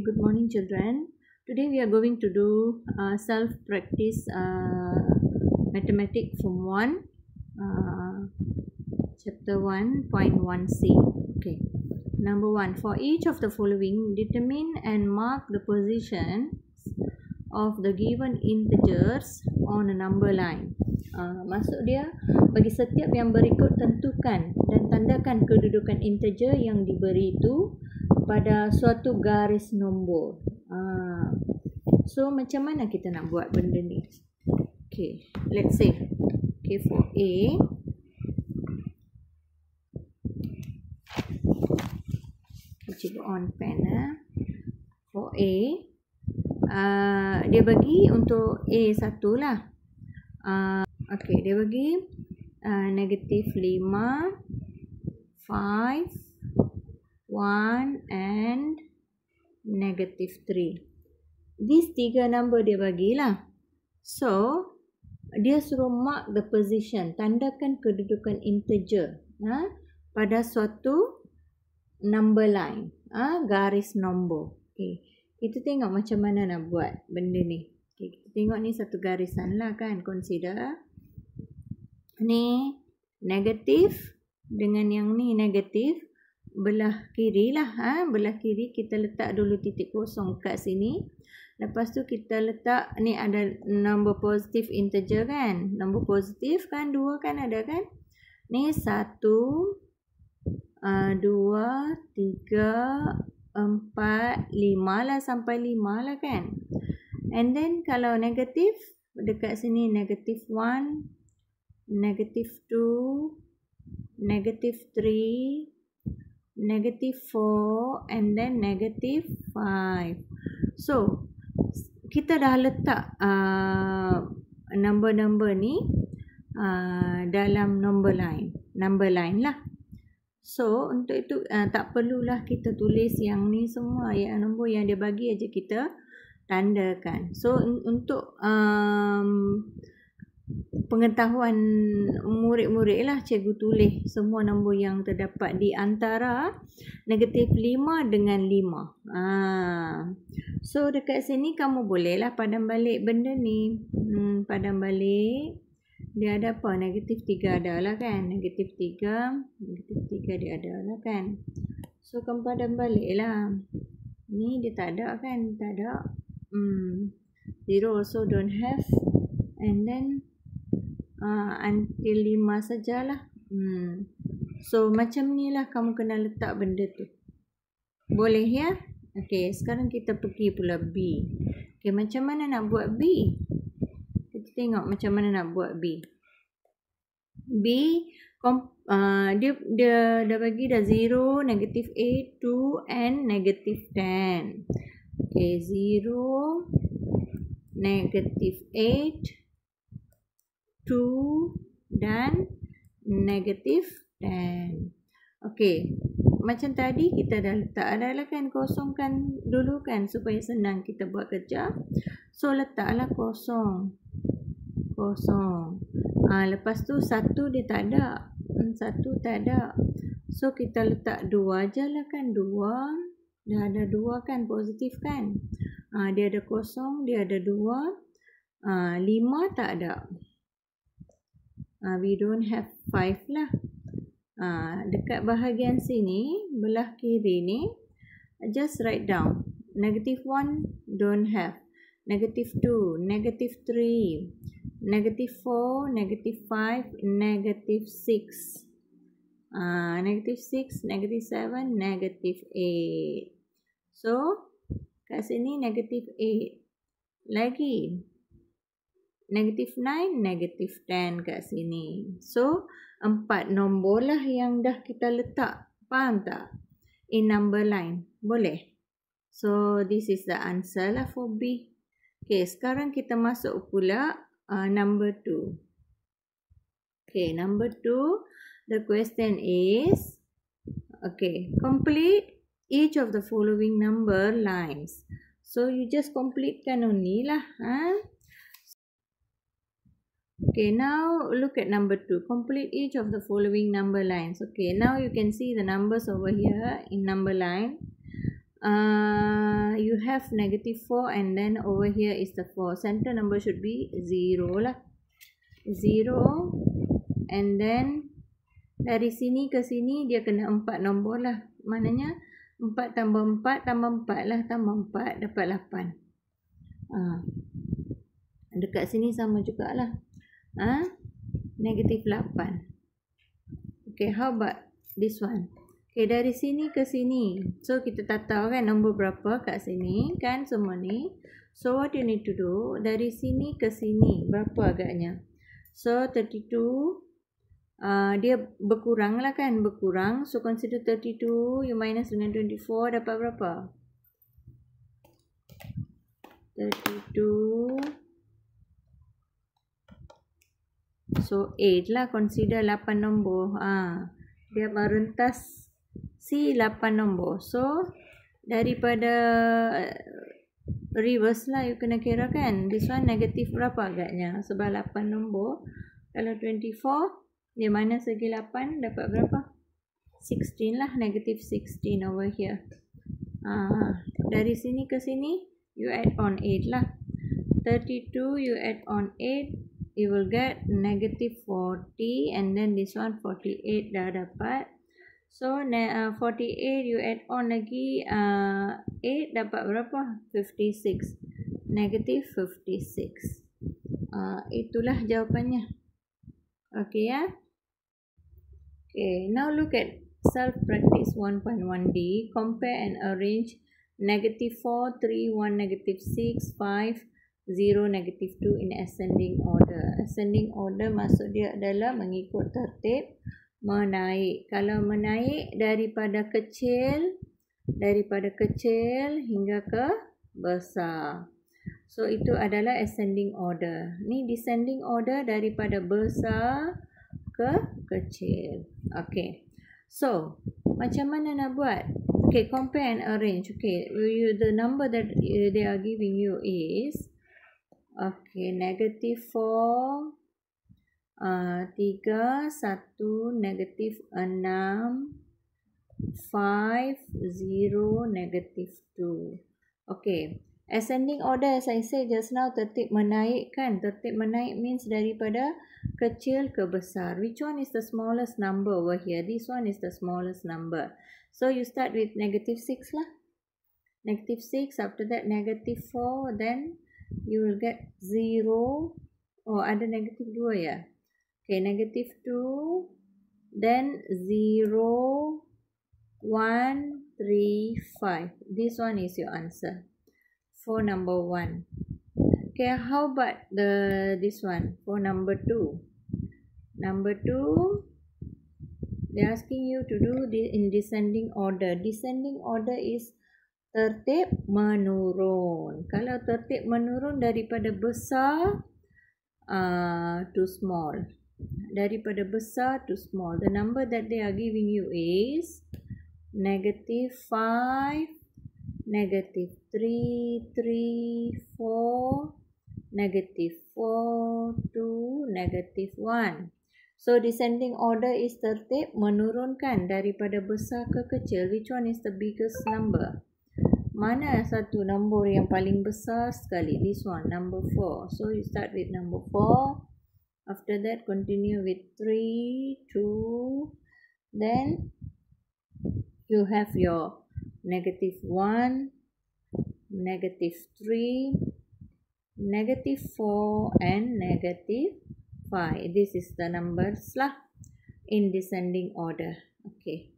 good morning children. Today we are going to do self-practice mathematics from 1 chapter 1.1c. Okay. Number 1, for each of the following, determine and mark the position of the given integers on a number line. Maksud dia, bagi setiap yang berikut tentukan dan tandakan kedudukan integer yang diberi itu pada suatu garis nombor. So macam mana kita nak buat benda ni? Okay, let's say, okay, for A, cuba on pen. For A, dia bagi untuk A satu lah. Okay, dia bagi negatif 5, 5, 1 and negative 3. These tiga number dia bagilah. So, dia suruh mark the position, tandakan kedudukan integer pada suatu number line, garis nombor. Okay. Kita tengok macam mana nak buat benda ni. Okay, kita tengok ni satu garisan lah kan. Consider ni negatif dengan yang ni negatif. Belah kiri lah. Belah kiri kita letak dulu titik kosong kat sini. Lepas tu kita letak ni ada number positif integer kan. Number positif kan 2 kan ada kan. Ni 1, 2, 3, 4, 5 lah sampai 5 lah kan. And then kalau negatif dekat sini negatif 1, negatif 2, negatif 3, negative 4 and then negative 5. So kita dah letak number-number ni dalam number line lah. So untuk itu tak perlulah kita tulis yang ni semua, yang nombor yang dia bagi aja kita tandakan. So untuk pengetahuan murid-murid lah, cikgu tulis semua nombor yang terdapat di antara negatif 5 dengan 5. So dekat sini kamu bolehlah padam balik benda ni. Padam balik. Dia ada apa? Negatif 3 ada lah kan. Negatif 3 dia ada lah kan. So kamu padam balik lah. Ni dia tak ada kan. Tak ada. 0 also don't have. And then until 5 sajalah. So macam ni lah kamu kena letak benda tu. Boleh ya? Okay, sekarang kita pergi pula B. Okay, macam mana nak buat B? Kita tengok macam mana nak buat B. B, dia dah bagi dah 0, negative 8, 2 and negative 10. Okay, 0, negative 8, 2 dan negatif 10. Okey, macam tadi kita dah letak adalah kan, kosongkan dulu kan supaya senang kita buat kerja. So letaklah kosong. Lepas tu 1 dia tak ada. 1 tak ada. So kita letak 2 aja lah kan. 2. Dah ada 2 kan, positif kan. Dia ada kosong, dia ada 2. 5 tak ada. We don't have 5 lah. Dekat bahagian sini, belah kiri ni, just write down. Negative 1, don't have. Negative 2, negative 3, negative 4, negative 5, negative 6. Negative 6, negative 7, negative 8. So, kat sini negative 8. Lagi. Negative 9, negative 10 kat sini. So, 4 nombor lah yang dah kita letak. Faham tak? In number line. Boleh? So, this is the answer lah for B. Okay, sekarang kita masuk pula number 2. Okay, number 2. The question is, okay, complete each of the following number lines. So, you just completekan only lah. Okay, now look at number 2. Complete each of the following number lines. Okay, now you can see the numbers over here in number line. you have negative 4 and then over here is the 4. Center number should be 0 lah. 0 and then dari sini ke sini dia kena 4 nombor lah. Maknanya 4 tambah 4 tambah 4 lah. Tambah 4 dapat 8. Dekat sini sama jugalah. Negatif 8. Okay, how about this one? Okay, dari sini ke sini. So, kita tak tahu kan nombor berapa kat sini. Kan semua ni. So, what you need to do? Dari sini ke sini. Berapa agaknya? So, 32. Dia berkurang lah kan. Berkurang. So, consider 32. You minus dengan 24. Dapat berapa? 32. So, 8 lah. Consider 8 nombor. Dia merentas si 8 nombor. So, daripada reverse lah you kena kira kan. This one negatif berapa agaknya? Sebab 8 nombor. Kalau 24, dia minus lagi 8, dapat berapa? 16 lah. Negatif 16 over here. Dari sini ke sini, you add on 8 lah. 32, you add on 8, you will get negative 40 and then this one 48 dah dapat. So 48 you add on lagi 8 dapat berapa? 56. Negative 56. Itulah jawapannya. Okay ya. Okay, now look at self practice 1.1d. Compare and arrange negative 4, 3, 1, negative 6, 5, 0, negative 2 in ascending order. Ascending order maksud dia adalah mengikut tertib menaik. Kalau menaik daripada kecil hingga ke besar. So itu adalah ascending order. Ni descending order daripada besar ke kecil. Okay. So, macam mana nak buat? Okay, compare and arrange. Okay, the number that they are giving you is negative 4, 3, 1, negatif 6, 5, 0, negatif 2. Okay. Ascending order as I said just now, tertib menaik kan. Tertib menaik means daripada kecil ke besar. Which one is the smallest number over here? This one is the smallest number. So you start with negative 6 lah. Negative 6, after that negative 4, then you will get 0. Oh, ada negatif 2 ya. Okay, negative 2, then 0, 1, 3, 5. This one is your answer for number 1. Okay, how about this one for number 2? Number 2, they're asking you to do this in descending order. Descending order is tertib menurun. Kalau tertib menurun daripada besar to small. Daripada besar to small. The number that they are giving you is negative 5, negative 3, 3, 4, negative 4, 2, negative 1. So, descending order is tertib menurunkan daripada besar ke kecil. Which one is the biggest number? Mana satu nombor yang paling besar sekali? This one, number 4. So, you start with number 4. After that, continue with 3, 2. Then, you have your negative 1, negative 3, negative 4, and negative 5. This is the numbers lah in descending order. Okay.